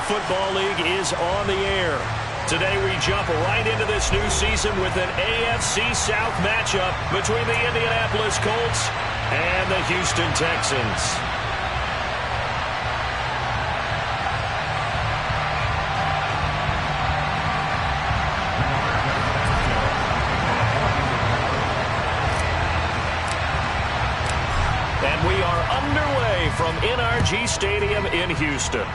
Football League is on the air. Today we jump right into this new season with an AFC South matchup between the Indianapolis Colts and the Houston Texans. And we are underway from NRG Stadium in Houston.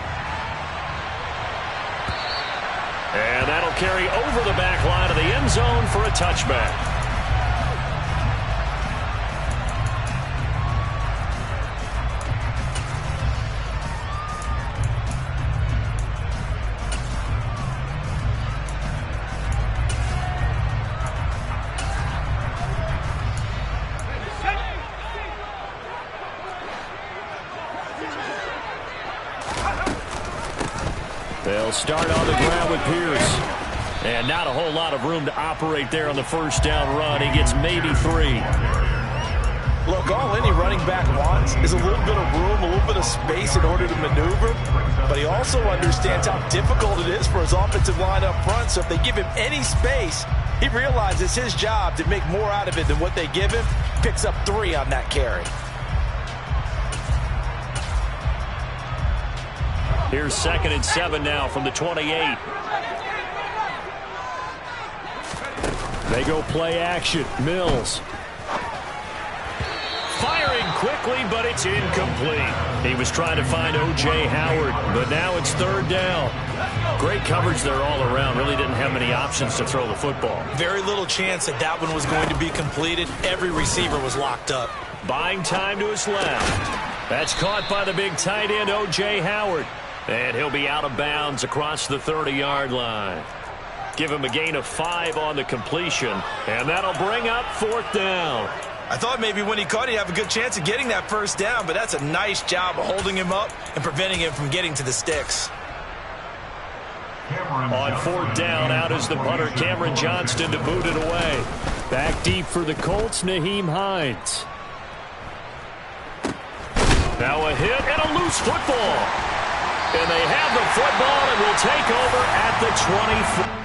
And that'll carry over the back line of the end zone for a touchback. They'll start on the ground with Pierce. And not a whole lot of room to operate there on the first down run. He gets maybe 3. Look, all any running back wants is a little bit of room, a little bit of space in order to maneuver. But he also understands how difficult it is for his offensive line up front. So if they give him any space, he realizes his job to make more out of it than what they give him. Picks up 3 on that carry. Here's 2nd and 7 now from the 28. They go play action. Mills. Firing quickly, but it's incomplete. He was trying to find O.J. Howard, but now it's 3rd down. Great coverage there all around. Really didn't have many options to throw the football. Very little chance that that one was going to be completed. Every receiver was locked up. Buying time to his left. That's caught by the big tight end, O.J. Howard. And he'll be out of bounds across the 30-yard line. Give him a gain of 5 on the completion, and that'll bring up 4th down. I thought maybe when he caught it, he'd have a good chance of getting that first down, but that's a nice job of holding him up and preventing him from getting to the sticks. On 4th down, out is the punter, Cameron Johnston, to boot it away. Back deep for the Colts, Nyheim Hines. Now a hit and a loose football. And they have the football and will take over at the 24.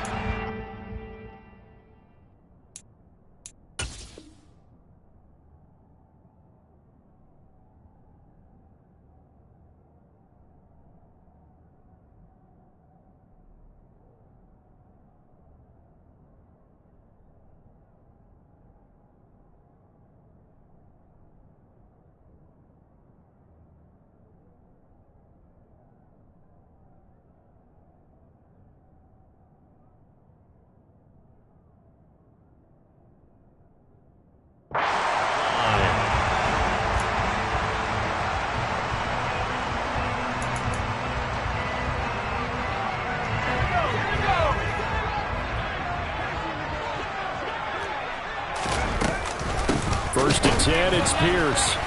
First and 10, it's Pierce.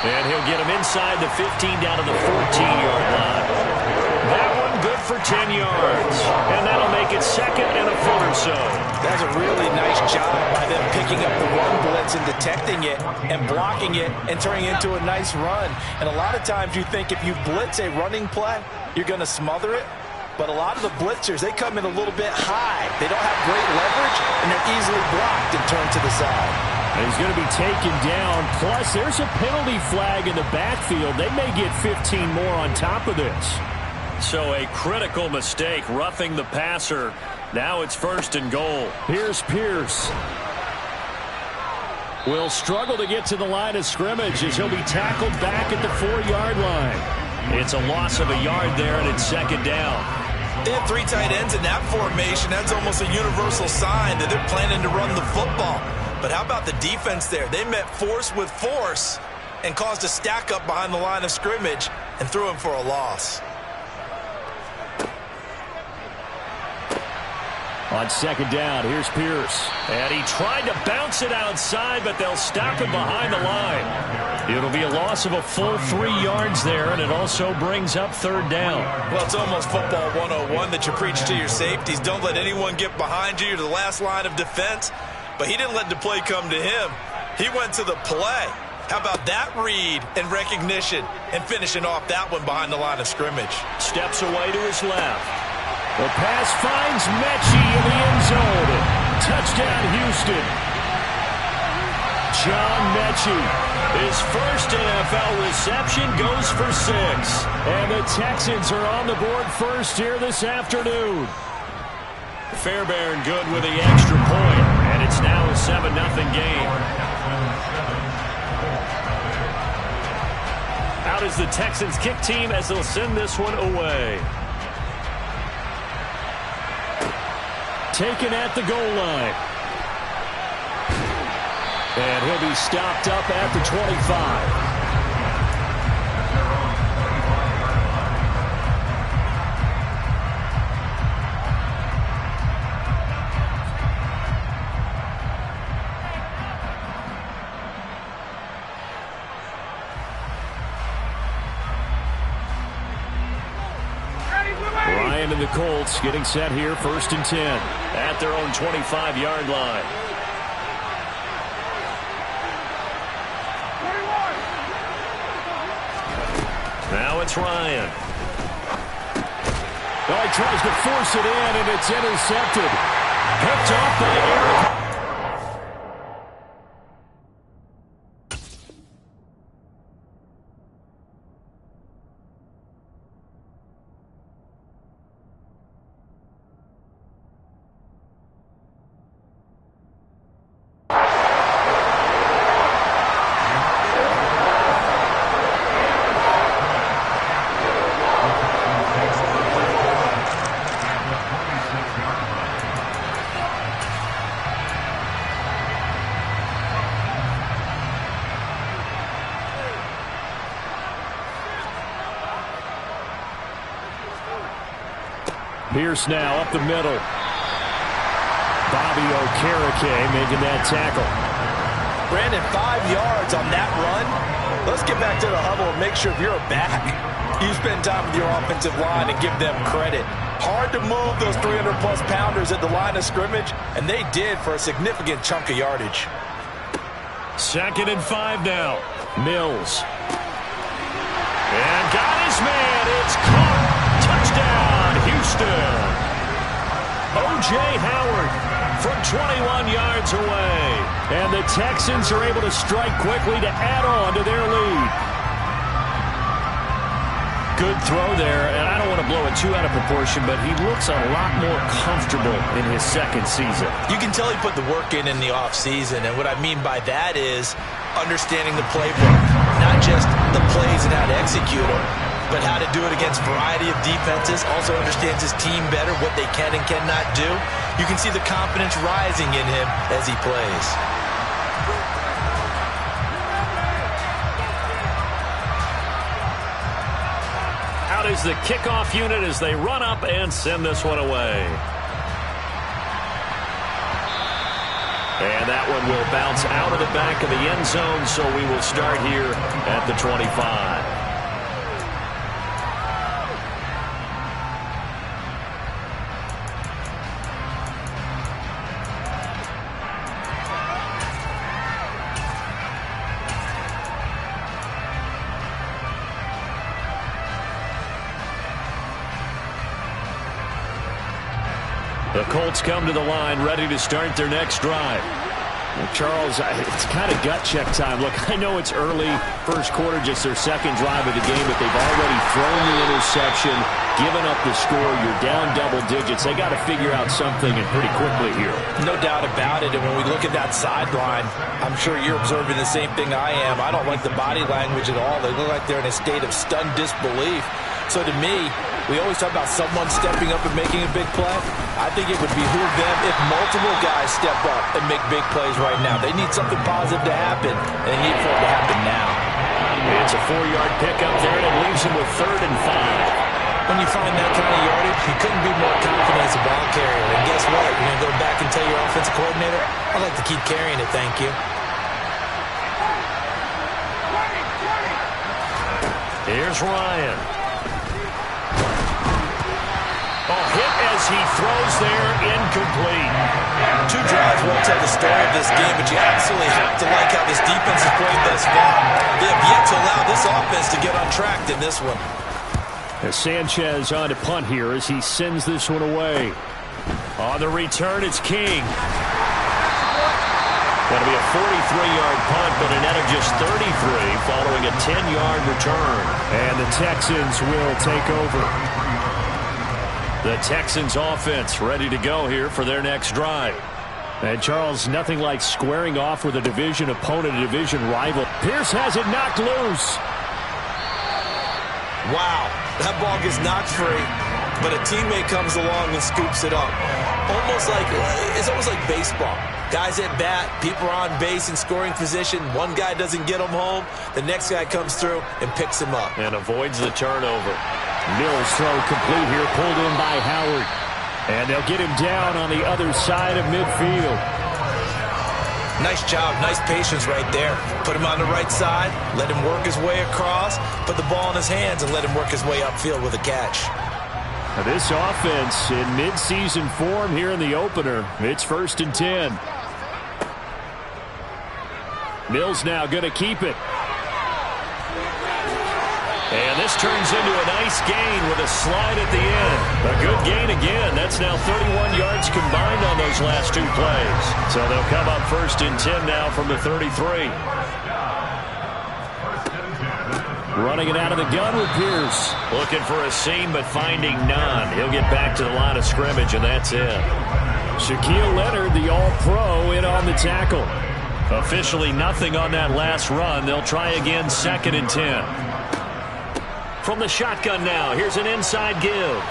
And he'll get him inside the 15 down to the 14-yard line. That one good for 10 yards. And that'll make it 2nd and a foot or so. That's a really nice job by them picking up the run blitz and detecting it and blocking it and turning it into a nice run. And a lot of times you think if you blitz a running play, you're going to smother it. But a lot of the blitzers, they come in a little bit high. They don't have great leverage, and they're easily blocked and turned to the side. And he's going to be taken down. Plus, there's a penalty flag in the backfield. They may get 15 more on top of this. So a critical mistake, roughing the passer. Now it's 1st and goal. Here's Pierce. Will struggle to get to the line of scrimmage as he'll be tackled back at the 4-yard line. It's a loss of a yard there, and it's 2nd down. They have 3 tight ends in that formation. That's almost a universal sign that they're planning to run the football. But how about the defense there? They met force with force and caused a stack up behind the line of scrimmage and threw him for a loss. On 2nd down, here's Pierce. And he tried to bounce it outside, but they'll stop him behind the line. It'll be a loss of a full 3 yards there, and it also brings up 3rd down. Well, it's almost football 101 that you preach to your safeties. Don't let anyone get behind you. You're the last line of defense. But he didn't let the play come to him. He went to the play. How about that read and recognition and finishing off that one behind the line of scrimmage? Steps away to his left. The pass finds Mechie in the end zone. Touchdown, Houston. John Mechie, his first NFL reception, goes for 6. And the Texans are on the board first here this afternoon. Fairbairn good with the extra point, and it's now a 7-0 game. Out is the Texans kick team as they'll send this one away. Taken at the goal line. And he'll be stopped up at the 25. Ryan and the Colts getting set here, 1st and 10 at their own 25-yard line. Now it's Ryan. Oh, he tries to force it in, and it's intercepted. Picked off by Eric. Pierce now up the middle. Bobby Okereke making that tackle. Brandon, 5 yards on that run. Let's get back to the huddle and make sure if you're a back, you spend time with your offensive line and give them credit. Hard to move those 300-plus pounders at the line of scrimmage, and they did for a significant chunk of yardage. 2nd and 5 now. Mills. And got his man. It's caught. Touchdown, Houston. O.J. Howard from 21 yards away. And the Texans are able to strike quickly to add on to their lead. Good throw there, and I don't want to blow it too out of proportion, but he looks a lot more comfortable in his 2nd season. You can tell he put the work in the offseason, and what I mean by that is understanding the playbook, not just the plays and how to execute them, but how to do it against a variety of defenses. Also understands his team better, what they can and cannot do. You can see the confidence rising in him as he plays. Out is the kickoff unit as they run up and send this one away. And that one will bounce out of the back of the end zone, so we will start here at the 25. The Colts come to the line, ready to start their next drive. Well, Charles, it's kind of gut check time. Look, I know it's early, first quarter, just their 2nd drive of the game, but they've already thrown the interception, given up the score. You're down double digits. They got to figure out something, and pretty quickly here. No doubt about it, and when we look at that sideline, I'm sure you're observing the same thing I am. I don't like the body language at all. They look like they're in a state of stunned disbelief. So to me, we always talk about someone stepping up and making a big play. I think it would behoove them if multiple guys step up and make big plays right now. They need something positive to happen, and they need for it to happen now. It's a 4-yard pickup there, and it leaves him with 3rd and 5. When you find that kind of yardage, you couldn't be more confident as a ball carrier. And guess what? You're going to go back and tell your offensive coordinator, I'd like to keep carrying it, thank you. Here's Ryan. Oh, hit as he throws there, incomplete. Two drives won't tell the story of this game, but you absolutely have to like how this defense has played thus far. They have yet to allow this offense to get untracked in this one. As Sanchez on to punt here as he sends this one away. On the return, it's King. Going to be a 43-yard punt, but a net of just 33 following a 10-yard return. And the Texans will take over. The Texans offense ready to go here for their next drive. And Charles, nothing like squaring off with a division opponent, a division rival. Pierce has it knocked loose. Wow, that ball gets knocked free, but a teammate comes along and scoops it up. It's almost like baseball. Guys at bat, people are on base in scoring position. One guy doesn't get him home. The next guy comes through and picks him up. And avoids the turnover. Mills throw complete here, pulled in by Howard. And they'll get him down on the other side of midfield. Nice job, nice patience right there. Put him on the right side, let him work his way across, put the ball in his hands, and let him work his way upfield with a catch. Now this offense in midseason form here in the opener. It's 1st and 10. Mills now going to keep it. And this turns into a nice gain with a slide at the end. A good gain again. That's now 31 yards combined on those last two plays. So they'll come up 1st and 10 now from the 33. Running it out of the gun with Pierce. Looking for a seam, but finding none. He'll get back to the line of scrimmage, and that's it. Shaquille Leonard, the All-Pro, in on the tackle. Officially nothing on that last run. They'll try again 2nd and 10. From the shotgun now, here's an inside give.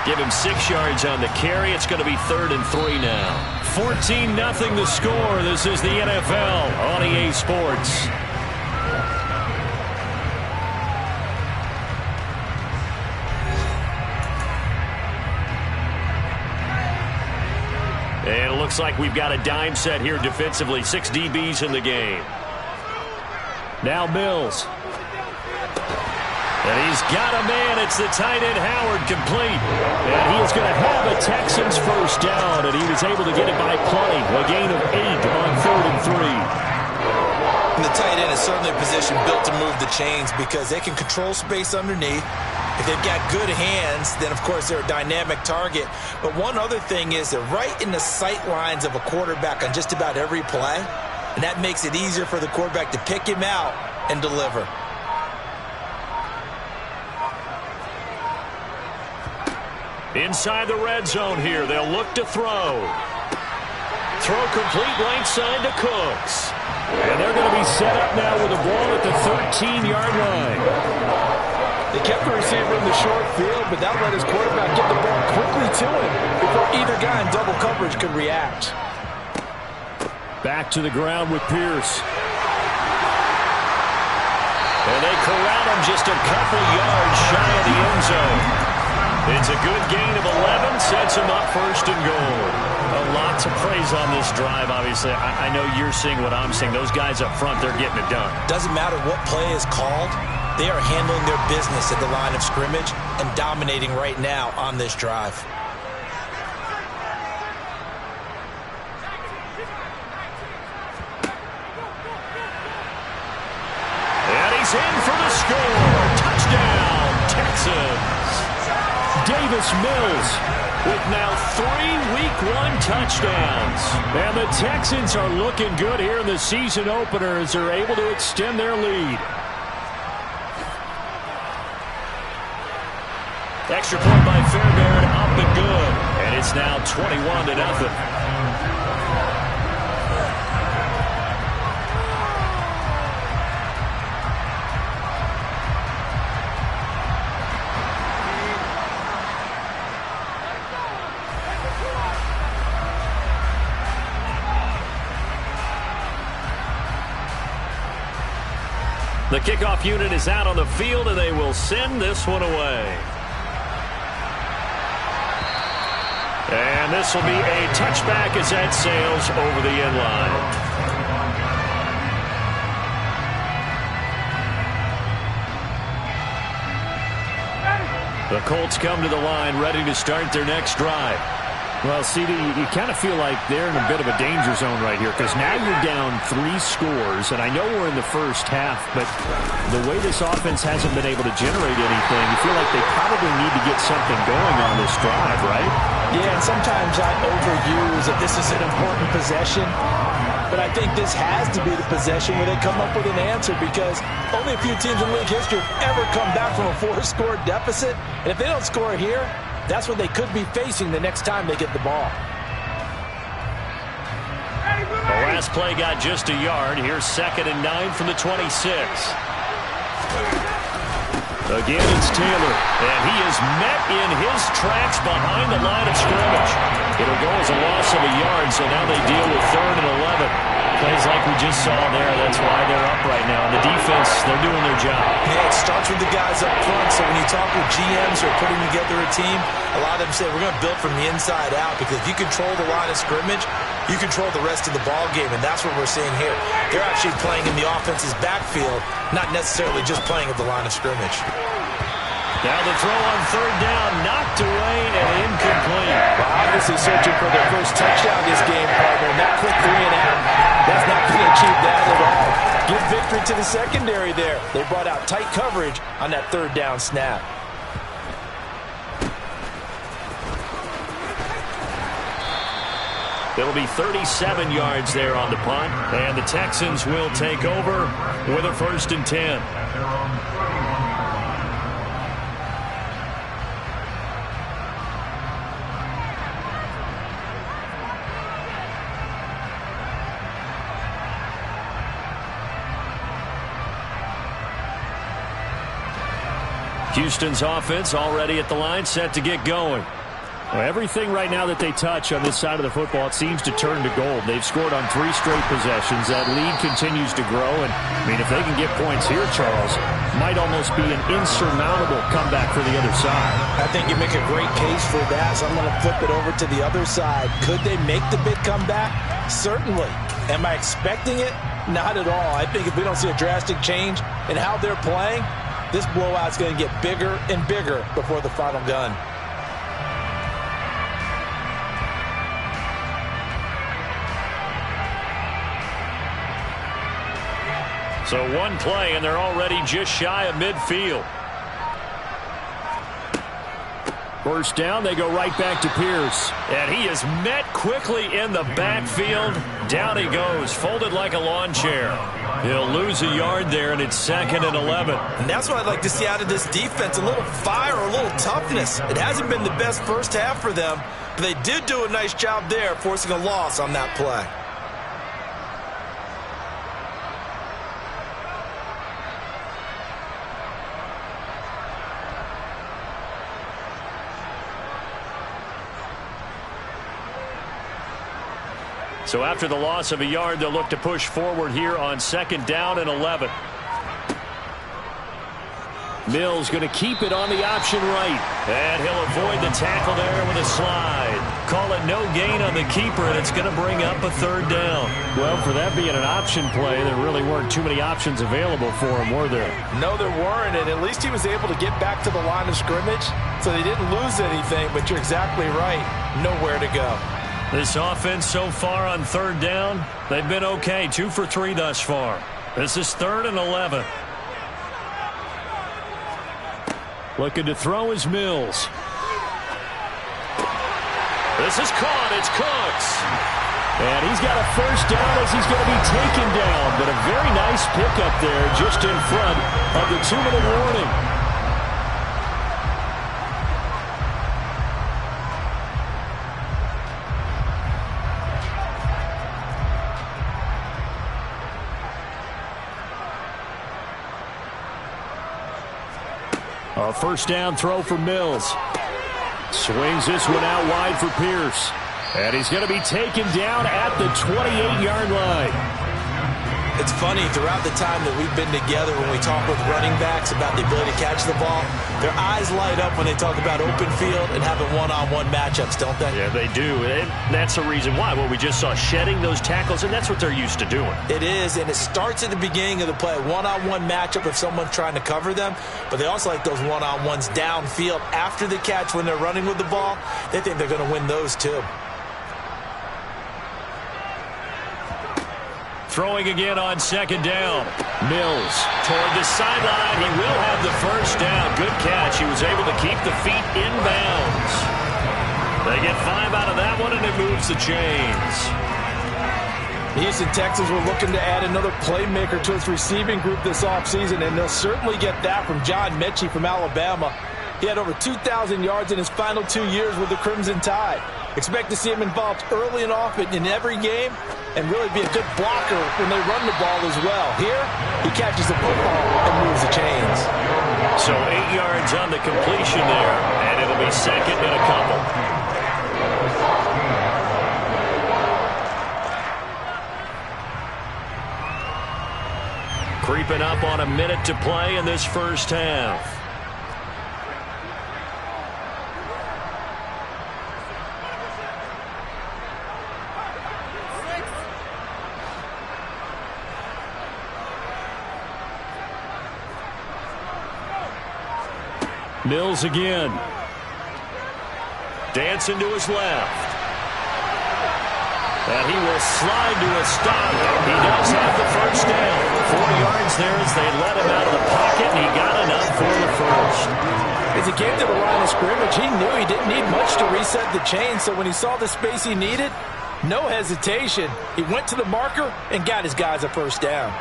Give him 6 yards on the carry. It's going to be 3rd and 3 now. 14-0 the score. This is the NFL on EA Sports. And it looks like we've got a dime set here defensively. 6 DBs in the game. Now Mills. And he's got a man. It's the tight end Howard, complete. And he is going to have a Texans first down, and he was able to get it by plenty. A gain of 8 on 3rd and 3. And the tight end is certainly a position built to move the chains because they can control space underneath. If they've got good hands, then, of course, they're a dynamic target. But one other thing is they're right in the sight lines of a quarterback on just about every play, and that makes it easier for the quarterback to pick him out and deliver. Inside the red zone here, they'll look to throw. Throw complete right side to Cooks. And they're going to be set up now with a ball at the 13-yard line. They kept the receiver in the short field, but that let his quarterback get the ball quickly to him before either guy in double coverage could react. Back to the ground with Pierce. And they corral him just a couple yards shy of the end zone. It's a good gain of 11, sets him up 1st and goal. A lot to praise on this drive, obviously. I know you're seeing what I'm seeing. Those guys up front, they're getting it done. Doesn't matter what play is called. They are handling their business at the line of scrimmage and dominating right now on this drive. And he's in for the score. Touchdown, Texans. Davis Mills with now 3 Week 1 touchdowns. And the Texans are looking good here in the season opener as they're able to extend their lead. Extra point by Fairbairn, up and good. And it's now 21-0. The kickoff unit is out on the field, and they will send this one away. And this will be a touchback as that sails over the end line. The Colts come to the line, ready to start their next drive. Well, CD, you kind of feel like they're in a bit of a danger zone right here because now you're down 3 scores, and I know we're in the first half, but the way this offense hasn't been able to generate anything, you feel like they probably need to get something going on this drive, right? Yeah, and sometimes I overuse that this is an important possession, but I think this has to be the possession where they come up with an answer because only a few teams in league history have ever come back from a 4-score deficit, and if they don't score here, that's what they could be facing the next time they get the ball. The last play got just a yard. Here's 2nd and 9 from the 26. Again, it's Taylor, and he is met in his tracks behind the line of scrimmage. It'll go as a loss of a yard, so now they deal with 3rd and 11. Plays like we just saw there. That's why they're up right now. And the defense, they're doing their job. Yeah, it starts with the guys up front. So when you talk with GMs who are putting together a team, a lot of them say we're going to build from the inside out because if you control the line of scrimmage, you control the rest of the ball game, and that's what we're seeing here. They're actually playing in the offense's backfield, not necessarily just playing at the line of scrimmage. Now the throw on 3rd down, knocked away and incomplete. Well, obviously searching for their first touchdown this game, partner. That quick 3 and out, that's not going to achieve that at all. Give victory to the secondary there. They brought out tight coverage on that 3rd down snap. It'll be 37 yards there on the punt, and the Texans will take over with a 1st and 10. Houston's offense already at the line, set to get going. Well, everything right now that they touch on this side of the football, it seems to turn to gold. They've scored on 3 straight possessions. That lead continues to grow. And, I mean, if they can get points here, Charles, might almost be an insurmountable comeback for the other side. I think you make a great case for that, so I'm going to flip it over to the other side. Could they make the big comeback? Certainly. Am I expecting it? Not at all. I think if we don't see a drastic change in how they're playing, this blowout's going to get bigger and bigger before the final gun. So one play, and they're already just shy of midfield. First down, they go right back to Pierce. And he is met quickly in the backfield. Down he goes, folded like a lawn chair. He'll lose a yard there, and it's 2nd and 11. And that's what I'd like to see out of this defense, a little fire, a little toughness. It hasn't been the best first half for them, but they did do a nice job there, forcing a loss on that play. So after the loss of a yard, they'll look to push forward here on 2nd down and 11. Mills going to keep it on the option right. And he'll avoid the tackle there with a slide. Call it no gain on the keeper, and it's going to bring up a 3rd down. Well, for that being an option play, there really weren't too many options available for him, were there? No, there weren't, and at least he was able to get back to the line of scrimmage, so they didn't lose anything, but you're exactly right. Nowhere to go. This offense so far on 3rd down, they've been okay. 2 for 3 thus far. This is 3rd and 11. Looking to throw is Mills. This is caught. It's Cooks. And he's got a first down as he's going to be taken down. But a very nice pickup there just in front of the 2-minute warning. A first down throw for Mills. Swings this one out wide for Pierce. And he's going to be taken down at the 28-yard line. It's funny, throughout the time that we've been together, when we talk with running backs about the ability to catch the ball, their eyes light up when they talk about open field and having one-on-one matchups, don't they? Yeah, they do. And that's the reason why. Well, we just saw shedding those tackles, and that's what they're used to doing. It is, and it starts at the beginning of the play. One-on-one matchup if someone's trying to cover them, but they also like those one-on-ones downfield after the catch when they're running with the ball. They think they're going to win those too. Throwing again on second down. Mills toward the sideline. He will have the first down. Good catch. He was able to keep the feet in bounds. They get 5 out of that one, and it moves the chains. The Houston Texans were looking to add another playmaker to its receiving group this offseason, and they'll certainly get that from John Mechie from Alabama. He had over 2,000 yards in his final 2 years with the Crimson Tide. Expect to see him involved early and often in every game and really be a good blocker when they run the ball as well. Here, he catches the football and moves the chains. So 8 yards on the completion there, and it'll be second and a couple. Creeping up on a minute to play in this first half. Mills again. Dancing to his left. And he will slide to a stop. He does have the first down. 4 yards there as they let him out of the pocket, and he got enough for the first. As he came to the line of scrimmage, he knew he didn't need much to reset the chain, so when he saw the space he needed, no hesitation. He went to the marker and got his guys a first down.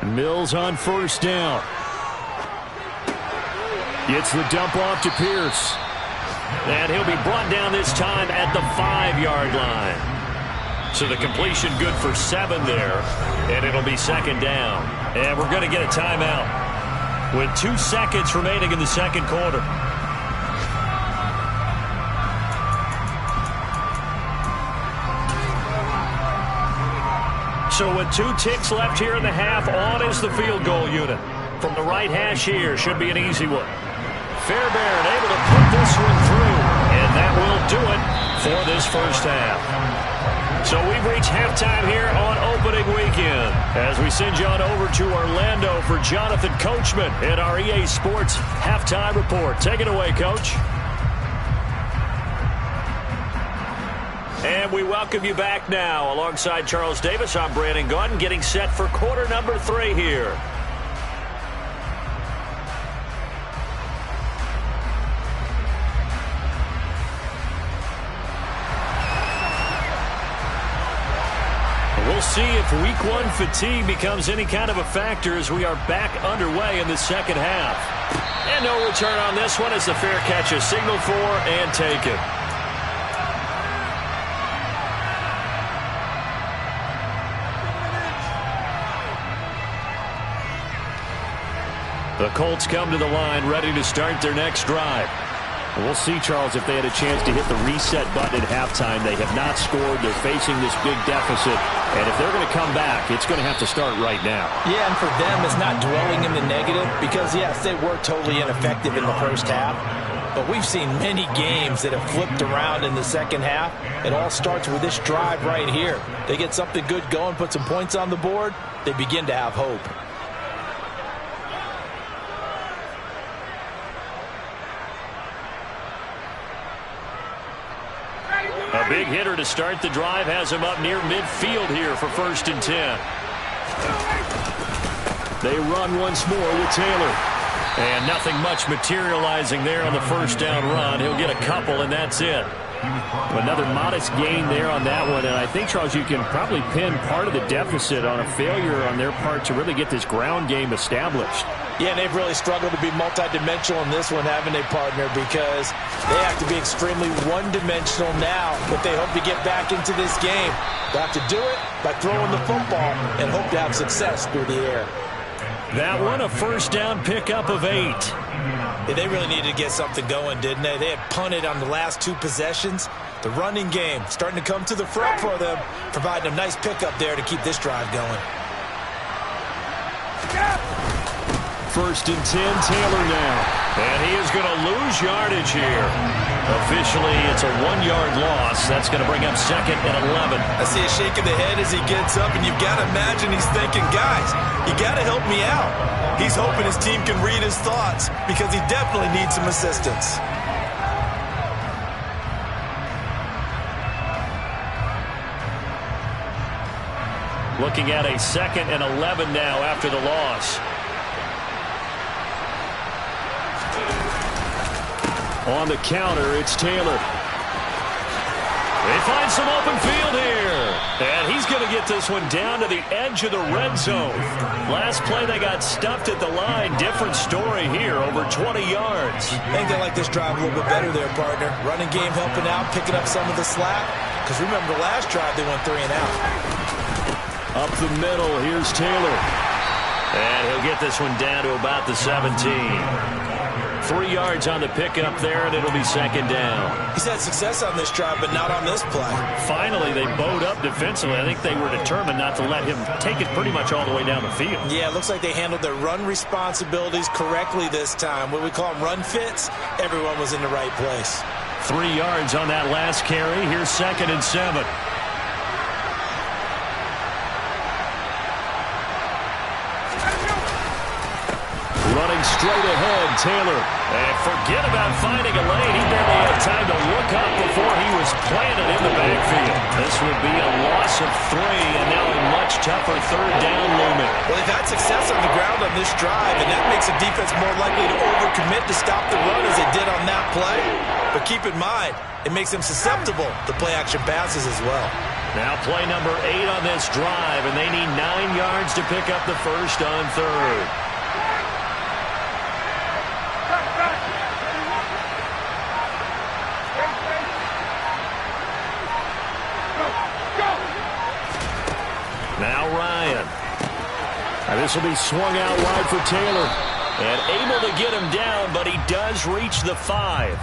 Mills on first down. Gets the dump off to Pierce. And he'll be brought down this time at the 5-yard line. So the completion good for 7 there. And it'll be second down. And we're going to get a timeout with 2 seconds remaining in the second quarter. So with 2 ticks left here in the half, on is the field goal unit. From the right hash here, should be an easy one. Fairbairn able to put this one through, and that will do it for this first half. So we've reached halftime here on opening weekend as we send you on over to Orlando for Jonathan Coachman in our EA Sports Halftime Report. Take it away, Coach. And we welcome you back now. Alongside Charles Davis, I'm Brandon Gaudin, getting set for quarter number 3 here. We'll see if week 1 fatigue becomes any kind of a factor as we are back underway in the second half. And no return on this one as the fair catch is signaled for and taken. The Colts come to the line ready to start their next drive. We'll see, Charles, if they had a chance to hit the reset button at halftime. They have not scored. They're facing this big deficit. And if they're going to come back, it's going to have to start right now. Yeah, and for them, it's not dwelling in the negative because, yes, they were totally ineffective in the first half. But we've seen many games that have flipped around in the second half. It all starts with this drive right here. They get something good going, put some points on the board, they begin to have hope. A big hitter to start the drive has him up near midfield here for 1st and 10. They run once more with Taylor. And nothing much materializing there on the first down run. He'll get a couple, and that's it. Another modest gain there on that one. And I think, Charles, you can probably pin part of the deficit on a failure on their part to really get this ground game established. Yeah, and they've really struggled to be multidimensional in this one, haven't they, partner? Because they have to be extremely one-dimensional now, but they hope to get back into this game. They have to do it by throwing the football and hope to have success through the air. That one, a first down pickup of 8. Yeah, they really needed to get something going, didn't they? They had punted on the last 2 possessions. The running game starting to come to the front for them, providing a nice pickup there to keep this drive going. First and 10, Taylor now. And he is going to lose yardage here. Officially, it's a 1-yard loss. That's going to bring up second and 11. I see a shake of the head as he gets up, and you've got to imagine he's thinking, guys, you got to help me out. He's hoping his team can read his thoughts because he definitely needs some assistance. Looking at a second and 11 now after the loss. On the counter, it's Taylor. They find some open field here. And he's going to get this one down to the edge of the red zone. Last play, they got stuffed at the line. Different story here, over 20 yards. I think they like this drive a little bit better there, partner. Running game helping out, picking up some of the slack. Because remember, the last drive, they went 3 and out. Up the middle, here's Taylor. And he'll get this one down to about the 17. 3 yards on the pickup there, and it'll be second down. He's had success on this drive, but not on this play. Finally, they bowed up defensively. I think they were determined not to let him take it pretty much all the way down the field. Yeah, it looks like they handled their run responsibilities correctly this time. What we call them run fits, everyone was in the right place. 3 yards on that last carry. Here's second and 7. Running straight ahead, Taylor. And forget about finding a lane. He barely had time to look up before he was planted in the backfield. This would be a loss of 3, and now a much tougher third down looming. Well, they've had success on the ground on this drive, and that makes a defense more likely to overcommit to stop the run as they did on that play. But keep in mind, it makes them susceptible to play-action passes as well. Now play number 8 on this drive, and they need 9 yards to pick up the first on third. Now Ryan. This will be swung out wide for Taylor. And able to get him down, but he does reach the 5.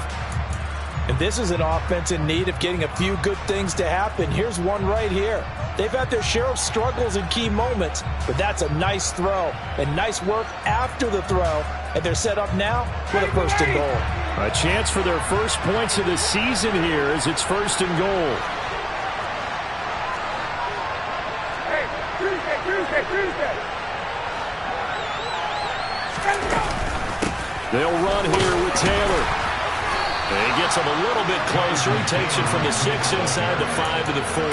And this is an offense in need of getting a few good things to happen. Here's one right here. They've had their share of struggles in key moments, but that's a nice throw and nice work after the throw. And they're set up now with a first and goal. A chance for their first points of the season here as it's first and goal. They'll run here with Taylor. And he gets him a little bit closer. He takes it from the 6 inside the 5 to the 4.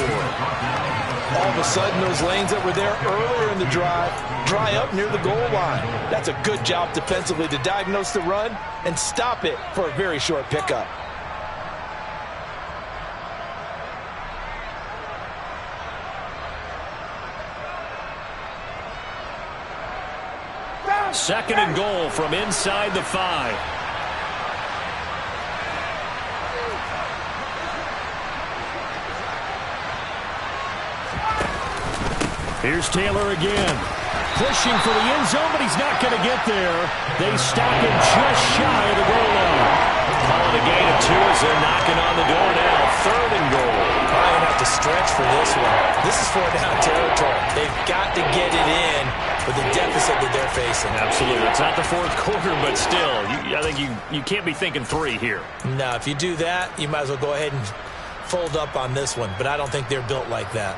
All of a sudden, those lanes that were there earlier in the drive dry up near the goal line. That's a good job defensively to diagnose the run and stop it for a very short pickup. Second and goal from inside the 5. Here's Taylor again. Pushing for the end zone, but he's not going to get there. They stop him just shy of the goal line. Calling a gain of 2 as they're knocking on the door now. Third and goal. Probably going to have to stretch for this one. This is 4-down territory. They've got to get it in with the deficit that they're facing. Absolutely. It's not the fourth quarter, but still, I think you can't be thinking 3 here. No, if you do that, you might as well go ahead and fold up on this one, but I don't think they're built like that.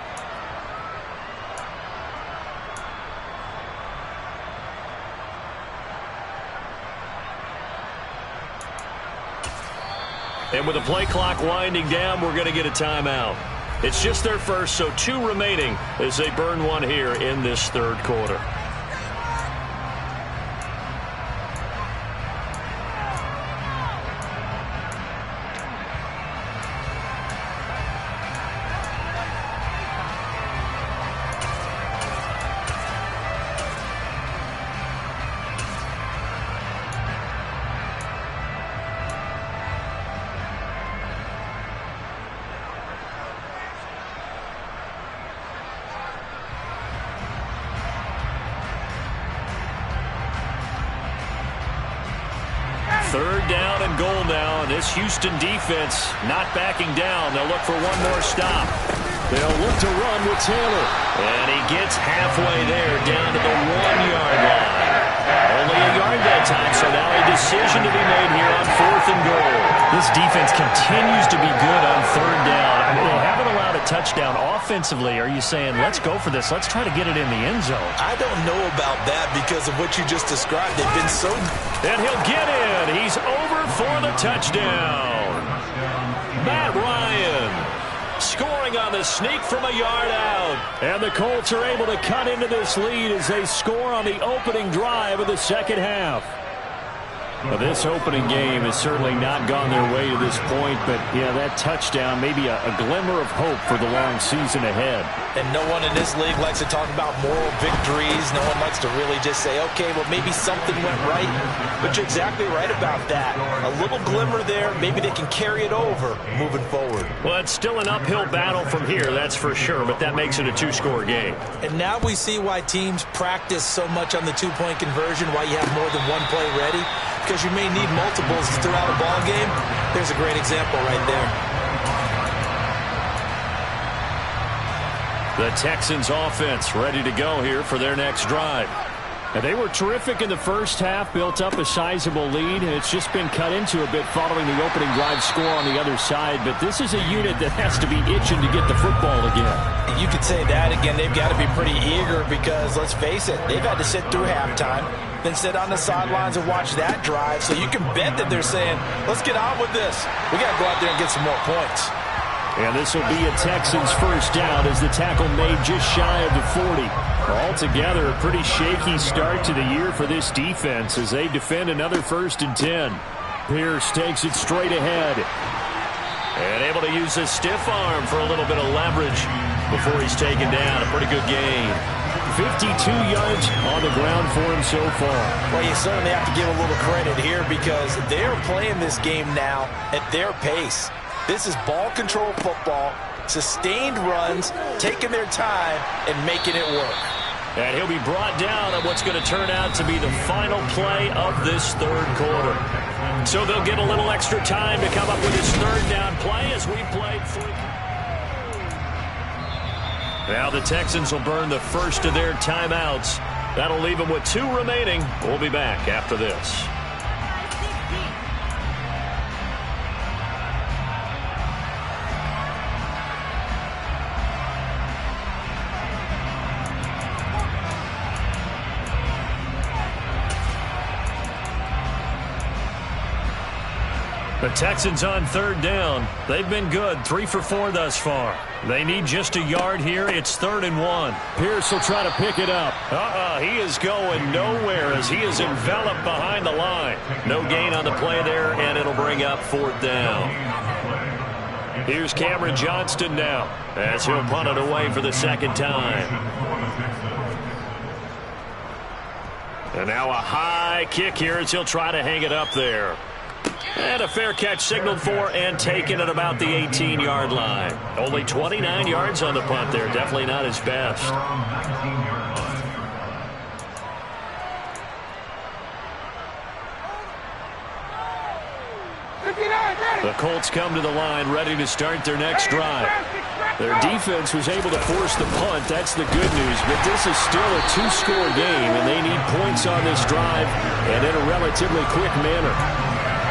And with the play clock winding down, we're going to get a timeout. It's just their first, so 2 remaining as they burn one here in this third quarter. 3rd down and goal now, and this Houston defense not backing down. They'll look for one more stop. They'll look to run with Taylor. And he gets halfway there, down to the 1-yard line. Only a yard that time, so now a decision to be made here on 4th and goal. This defense continues to be good on 3rd down. I mean, they haven't allowed a touchdown. Offensively, are you saying, let's go for this, let's try to get it in the end zone? I don't know about that because of what you just described. They've been so... And he'll get in. He's over for the touchdown. Matt Ryan scoring on the sneak from a yard out. And the Colts are able to cut into this lead as they score on the opening drive of the second half. Well, this opening game has certainly not gone their way to this point, but, yeah, that touchdown may be a glimmer of hope for the long season ahead. And no one in this league likes to talk about moral victories. No one likes to really just say, okay, well, maybe something went right. But you're exactly right about that. A little glimmer there. Maybe they can carry it over moving forward. Well, it's still an uphill battle from here, that's for sure, but that makes it a 2-score game. And now we see why teams practice so much on the 2-point conversion, why you have more than one play ready. Because you may need multiples throughout a ball game. There's a great example right there. The Texans offense ready to go here for their next drive. And they were terrific in the first half, built up a sizable lead, and it's just been cut into a bit following the opening drive score on the other side. But this is a unit that has to be itching to get the football again. You could say that again. They've got to be pretty eager because, let's face it, they've had to sit through halftime, then sit on the sidelines and watch that drive. So you can bet that they're saying, let's get on with this. We got to go out there and get some more points. And this will be a Texans first down as the tackle made just shy of the 40. Altogether, a pretty shaky start to the year for this defense as they defend another 1st and 10. Pierce takes it straight ahead. And able to use his stiff arm for a little bit of leverage before he's taken down. A pretty good gain. 52 yards on the ground for him so far. Well, you certainly have to give a little credit here because they're playing this game now at their pace. This is ball control football, sustained runs, taking their time, and making it work. And he'll be brought down on what's going to turn out to be the final play of this 3rd quarter. So they'll get a little extra time to come up with his 3rd down play as we played through. Now the Texans will burn the first of their timeouts. That'll leave them with 2 remaining. We'll be back after this. The Texans on 3rd down. They've been good, 3 for 4 thus far. They need just a yard here. It's 3rd and 1. Pierce will try to pick it up. He is going nowhere as he is enveloped behind the line. No gain on the play there, and it'll bring up 4th down. Here's Cameron Johnston now as he'll punt it away for the 2nd time. And now a high kick here as he'll try to hang it up there. And a fair catch signaled for and taken at about the 18-yard line. Only 29 yards on the punt there. Definitely not his best. The Colts come to the line ready to start their next drive. Their defense was able to force the punt. That's the good news. But this is still a 2-score game, and they need points on this drive and in a relatively quick manner.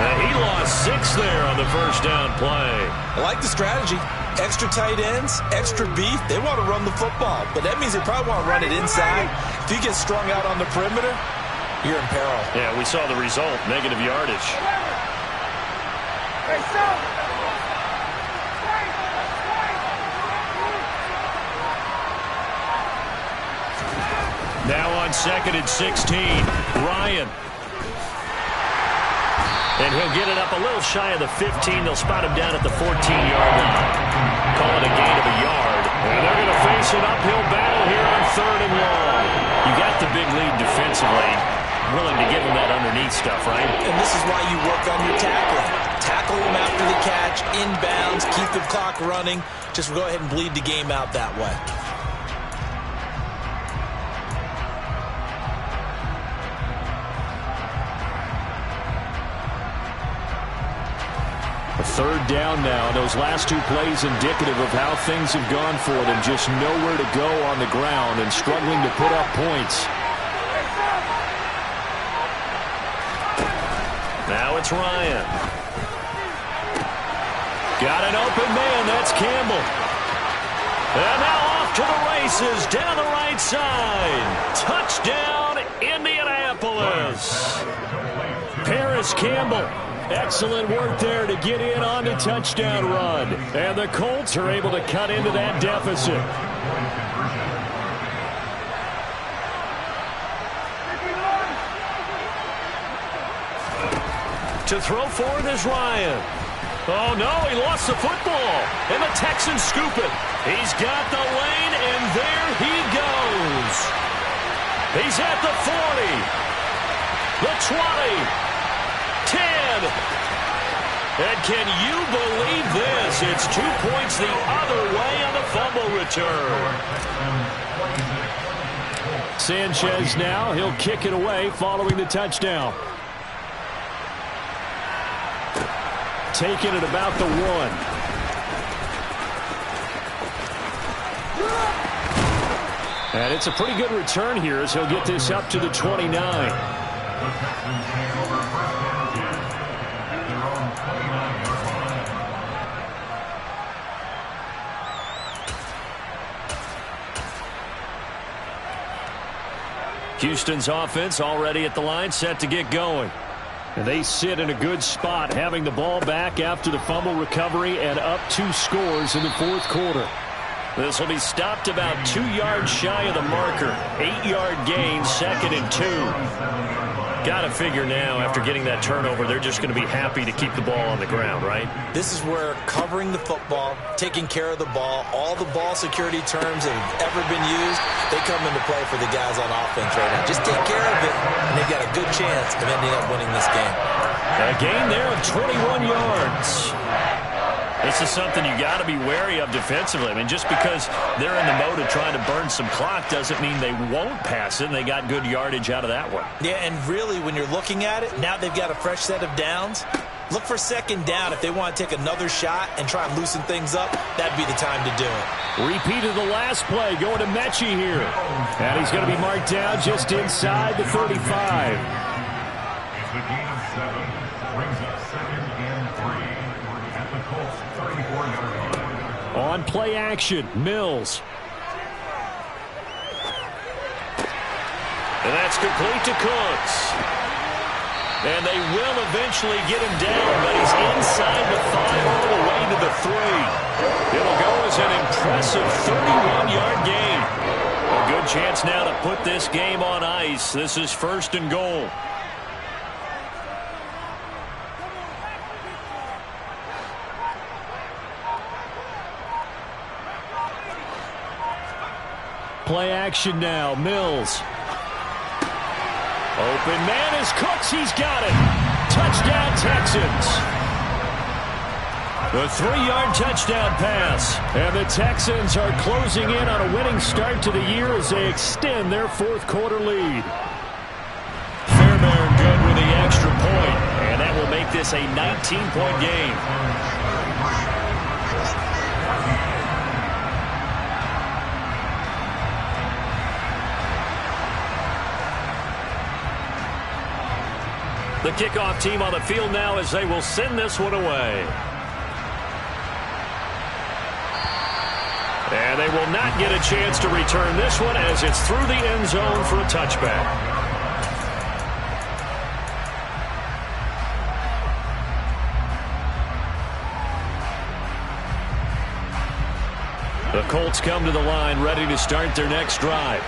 He lost 6 there on the first down play. I like the strategy. Extra tight ends, extra beef. They want to run the football, but that means they probably want to run it inside. If you get strung out on the perimeter, you're in peril. Yeah, we saw the result, negative yardage. Now on 2nd and 16, Ryan. And he'll get it up a little shy of the 15. They'll spot him down at the 14-yard line. Call it a gain of a yard. And they're going to face an uphill battle here on 3rd and long. You got the big lead defensively. Willing to give him that underneath stuff, right? And this is why you work on your tackling. Tackle him after the catch, inbounds, keep the clock running. Just go ahead and bleed the game out that way. A third down now. Those last two plays indicative of how things have gone for them. Just nowhere to go on the ground and struggling to put up points. Now it's Ryan. Got an open man. That's Campbell. And now off to the races down the right side. Touchdown, Indianapolis. Paris Campbell. Excellent work there to get in on the touchdown run. And the Colts are able to cut into that deficit. To throw for it is Ryan. Oh, no, he lost the football. And the Texans scoop it. He's got the lane, and there he goes. He's at the 40, the 20, 10. And can you believe this? It's 2 points the other way on the fumble return. Sanchez now, he'll kick it away following the touchdown. Taking it about the 1. And it's a pretty good return here as he'll get this up to the 29. Houston's offense already at the line, set to get going. And they sit in a good spot, having the ball back after the fumble recovery and up 2 scores in the fourth quarter. This will be stopped about 2 yards shy of the marker. 8-yard gain, 2nd and 2. Got to figure now, after getting that turnover, they're just going to be happy to keep the ball on the ground, right? This is where covering the football, taking care of the ball, all the ball security terms that have ever been used, they come into play for the guys on offense right now. Just take care of it, and they've got a good chance of ending up winning this game. A gain there of 21 yards. This is something you got to be wary of defensively. I mean, just because they're in the mode of trying to burn some clock doesn't mean they won't pass it, and they got good yardage out of that one. Yeah, and really, when you're looking at it, now they've got a fresh set of downs. Look for 2nd down. If they want to take another shot and try and loosen things up, that'd be the time to do it. Repeat of the last play, going to Mechie here. And he's going to be marked down just inside the 35. It's a gain of 7. Brings up 2nd and 3 at the Colts 34-yard line. On play action, Mills. And that's complete to Cooks. And they will eventually get him down, but he's inside the 5 all the way to the 3. It'll go as an impressive 31-yard gain. A good chance now to put this game on ice. This is 1st and goal. Play action now, Mills. Open man is Cooks. He's got it. Touchdown, Texans. The 3-yard touchdown pass. And the Texans are closing in on a winning start to the year as they extend their fourth quarter lead. Fairbairn good with the extra point, and that will make this a 19-point game. The kickoff team on the field now as they will send this one away. And they will not get a chance to return this one as it's through the end zone for a touchback. The Colts come to the line ready to start their next drive.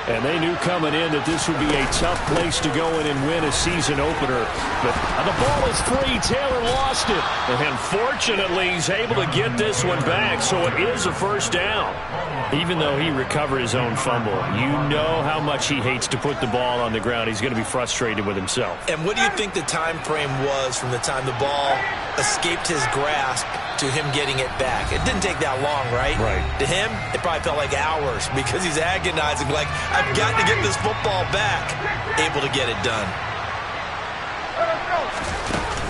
And they knew coming in that this would be a tough place to go in and win a season opener. But the ball is free. Taylor lost it. And fortunately, he's able to get this one back, so it is a first down. Even though he recovered his own fumble, you know how much he hates to put the ball on the ground. He's going to be frustrated with himself. And what do you think the time frame was from the time the ball escaped his grasp to him getting it back? It didn't take that long, right? Right. To him, it probably felt like hours because he's agonizing like, I've got to get this football back. Able to get it done.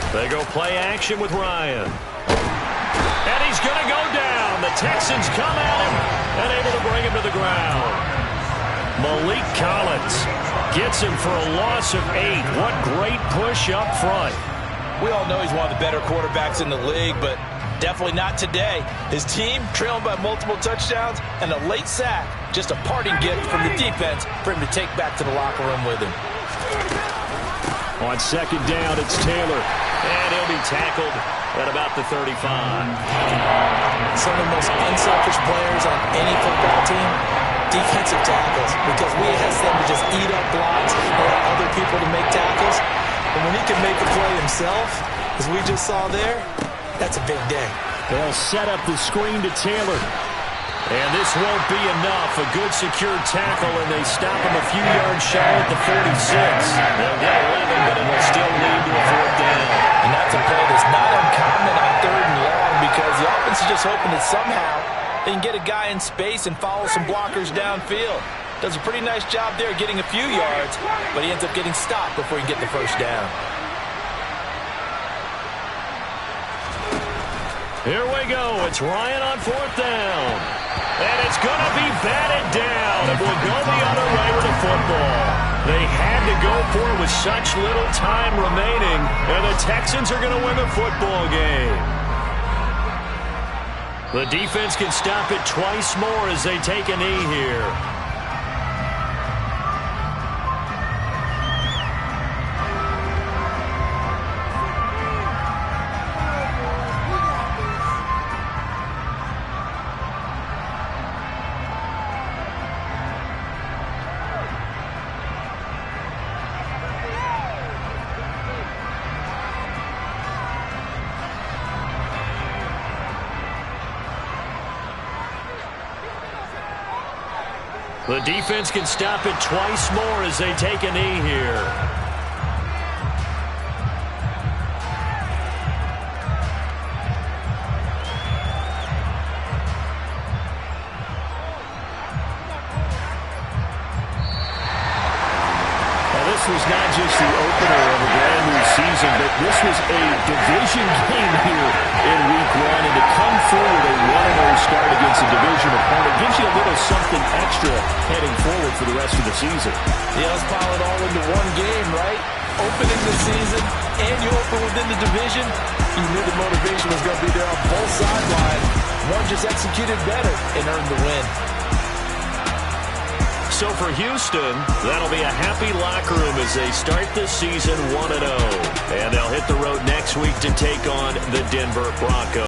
They go play action with Ryan. And he's going to go down. The Texans come at him and able to bring him to the ground. Malik Collins gets him for a loss of 8. What great push up front. We all know he's one of the better quarterbacks in the league, but definitely not today. His team trailing by multiple touchdowns and a late sack. Just a parting gift from the defense for him to take back to the locker room with him. On second down, it's Taylor. And he'll be tackled at about the 35. Some of the most unselfish players on any football team, defensive tackles, because we ask them to just eat up blocks and allow other people to make tackles. But when he can make a play himself, as we just saw there, that's a big day. They'll set up the screen to Taylor. And this won't be enough. A good secure tackle, and they stop him a few yards shy at the 46. They'll get 11, but it will still lead to a 4th down. And that's a play that's not uncommon on 3rd and long, because the offense is just hoping that somehow they can get a guy in space and follow some blockers downfield. Does a pretty nice job there getting a few yards, but he ends up getting stopped before he can get the 1st down. Here we go. It's Ryan on 4th down. And it's going to be batted down. It will go the other way with the football. They had to go for it with such little time remaining, and the Texans are going to win the football game. The defense can stop it twice more as they take a knee here. The defense can stop it twice more as they take a knee here. This was not just the opener of a brand new season, but this was a division game here in week 1. And to come through with a 1-0 start against a division opponent gives you a little something extra heading forward for the rest of the season. Yeah, let's pile it all into one game, right? Opening the season, and you open within the division. You knew the motivation was going to be there on both sidelines. One just executed better and earned the win. So for Houston, that'll be a happy locker room as they start this season 1-0. And they'll hit the road next week to take on the Denver Broncos.